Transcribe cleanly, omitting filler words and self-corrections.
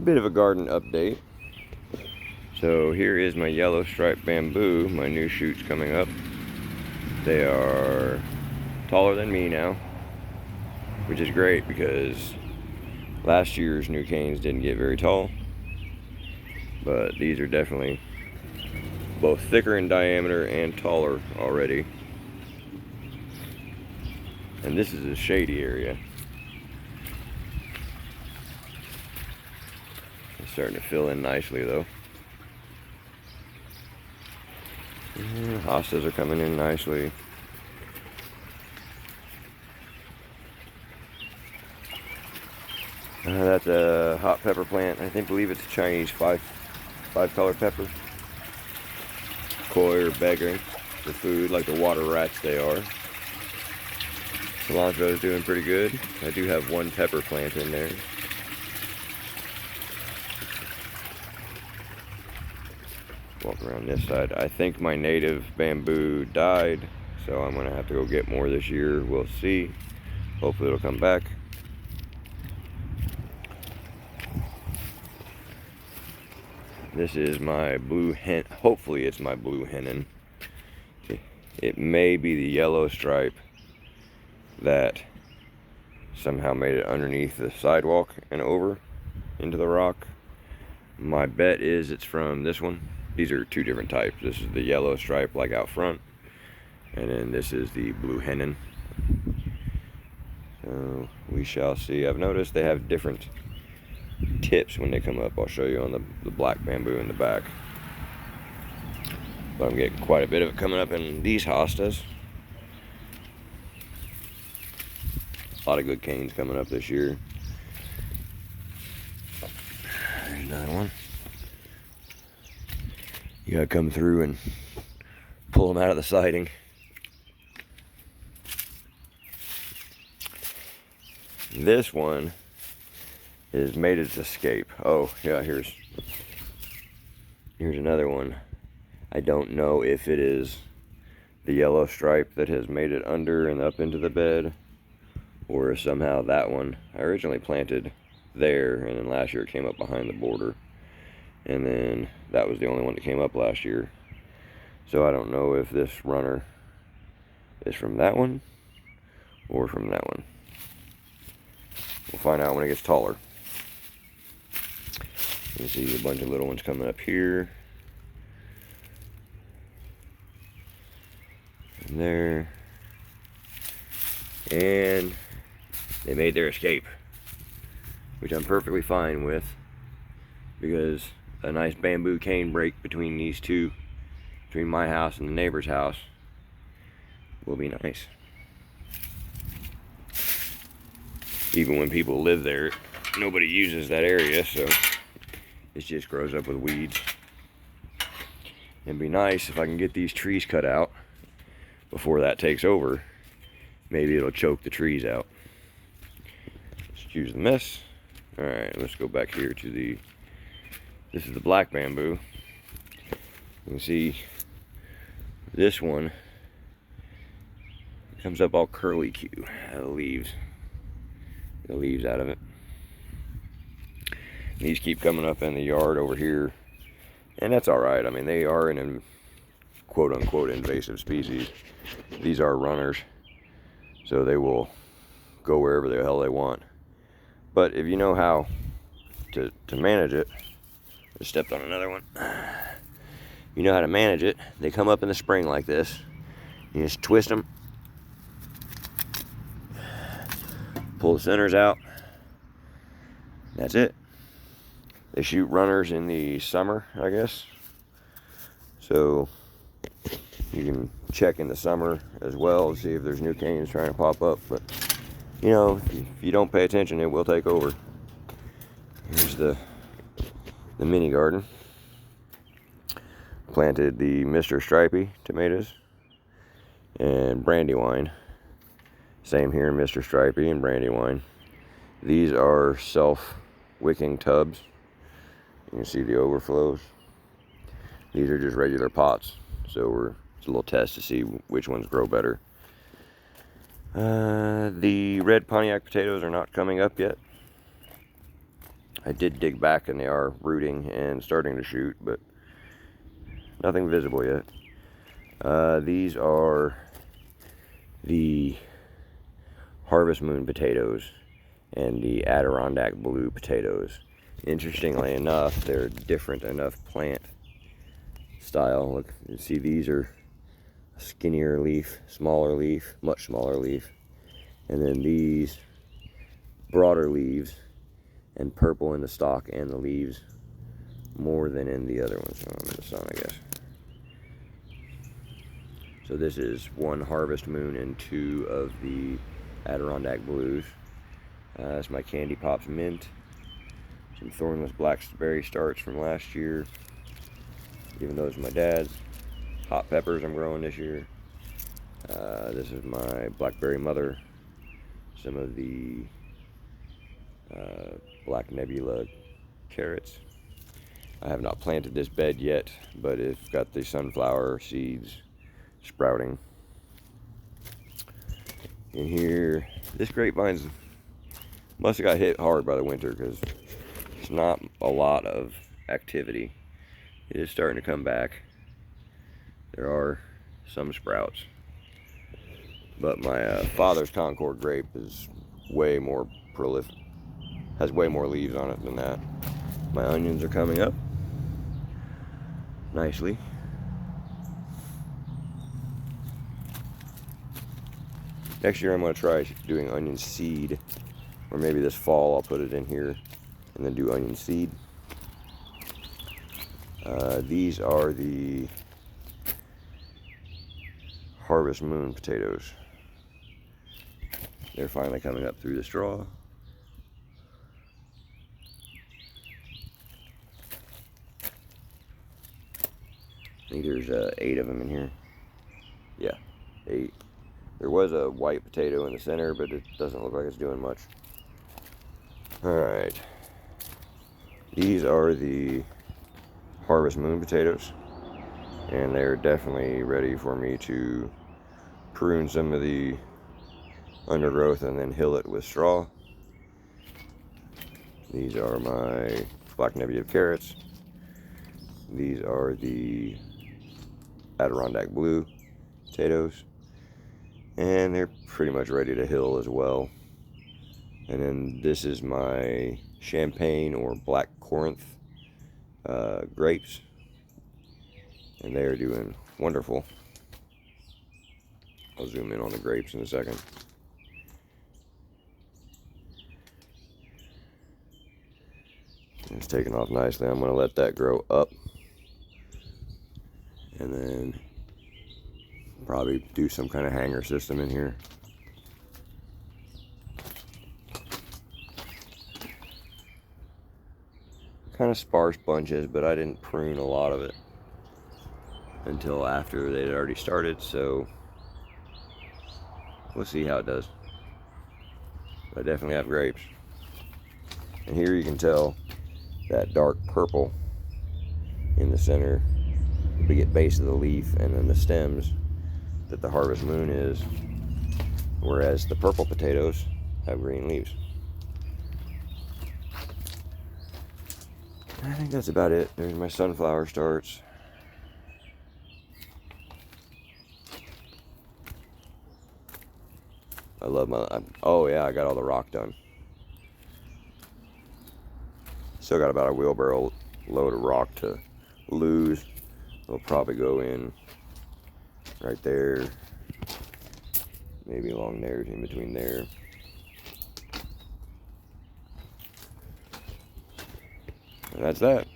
Bit of a garden update. So here is my yellow striped bamboo, my new shoots coming up. They are taller than me now, which is great because last year's new canes didn't get very tall. But these are definitely both thicker in diameter and taller already. And this is a shady area. It's starting to fill in nicely though. Hostas are coming in nicely. That's a hot pepper plant. I believe it's a Chinese five color pepper. Koi or begging for food like the water rats they are. Cilantro is doing pretty good. I do have one pepper plant in there. Walk around this side. I think my native bamboo died, so I'm gonna have to go get more this year. We'll see. Hopefully it'll come back. This is my blue hen. Hopefully it's my blue hennin. It may be the yellow stripe that somehow made it underneath the sidewalk and over into the rock. My bet is it's from this one. These are two different types. This is the yellow stripe like out front, and then this is the blue hennin. So we shall see. I've noticed they have different tips when they come up. I'll show you on the black bamboo in the back. But I'm getting quite a bit of it coming up in these hostas. A lot of good canes coming up this year. There's another one. You gotta come through and pull them out of the siding. This one has made its escape. Oh yeah, here's another one. I don't know if it is the yellow stripe that has made it under and up into the bed, or somehow that one. I originally planted there, and then last year it came up behind the border, and then that was the only one that came up last year. So I don't know if this runner is from that one or from that one. We'll find out when it gets taller. You see a bunch of little ones coming up here and there, and they made their escape, which I'm perfectly fine with, because a nice bamboo cane break between these two, between my house and the neighbor's house, will be nice. Even when people live there, nobody uses that area, so it just grows up with weeds. It'd be nice if I can get these trees cut out before that takes over. Maybe it'll choke the trees out. Excuse the mess. Alright, let's go back here to this is the black bamboo. You can see this one comes up all curly Q out of the leaves. The leaves out of it. These keep coming up in the yard over here, and that's alright. I mean, they are an quote-unquote invasive species. These are runners, so they will go wherever the hell they want. But if you know how to manage it, I stepped on another one. You know how to manage it. They come up in the spring like this. You just twist them, pull the centers out. That's it. They shoot runners in the summer, I guess. So you can check in the summer as well to see if there's new canes trying to pop up. But you know, if you don't pay attention, it will take over. Here's the mini garden. Planted the Mr. Stripey tomatoes and Brandywine. Same here, Mr. Stripey and Brandywine. These are self-wicking tubs. You can see the overflows. These are just regular pots, so it's a little test to see which ones grow better. The red Pontiac potatoes are not coming up yet. I did dig back and they are rooting and starting to shoot, but nothing visible yet. These are the Harvest Moon potatoes and the Adirondack Blue potatoes. Interestingly enough, they're different enough plant style. Look, you see these are a skinnier leaf, smaller leaf, much smaller leaf. And then these broader leaves and purple in the stalk and the leaves more than in the other ones. Oh, I'm in the sun, I guess. So this is one Harvest Moon and two of the Adirondack Blues. That's my Candy Pops Mint. Some Thornless Blackberry starts from last year. Even those are my dad's. Hot peppers I'm growing this year. This is my Blackberry Mother. Some of the Black Nebula carrots. I have not planted this bed yet, but it's got the sunflower seeds sprouting. In here, this grapevine's must have got hit hard by the winter because it's not a lot of activity. It is starting to come back. There are some sprouts, but my father's Concord grape is way more prolific, has way more leaves on it than that. My onions are coming up nicely. Next year I'm going to try doing onion seed, or maybe this fall I'll put it in here and then do onion seed. These are the Harvest Moon potatoes. They're finally coming up through the straw. I think there's 8 of them in here. Yeah, 8. There was a white potato in the center, but it doesn't look like it's doing much. Alright. These are the Harvest Moon potatoes. And they're definitely ready for me to prune some of the undergrowth and then hill it with straw. These are my Black Nebula carrots. These are the Adirondack Blue potatoes. And they're pretty much ready to hill as well. And then this is my Champagne or Black Corinth grapes. And they're doing wonderful. I'll zoom in on the grapes in a second. It's taking off nicely. I'm going to let that grow up. And then probably do some kind of hanger system in here. Kind of sparse bunches, but I didn't prune a lot of it until after they'd already started, so we'll see how it does. I definitely have grapes. And here you can tell that dark purple in the center, the base of the leaf, and then the stems that the Harvest Moon is, whereas the purple potatoes have green leaves. I think that's about it. There's my sunflower starts. I love my, oh yeah, I got all the rock done. Still got about a wheelbarrow load of rock to lose. It'll probably go in right there, maybe along there, in between there. And that's that.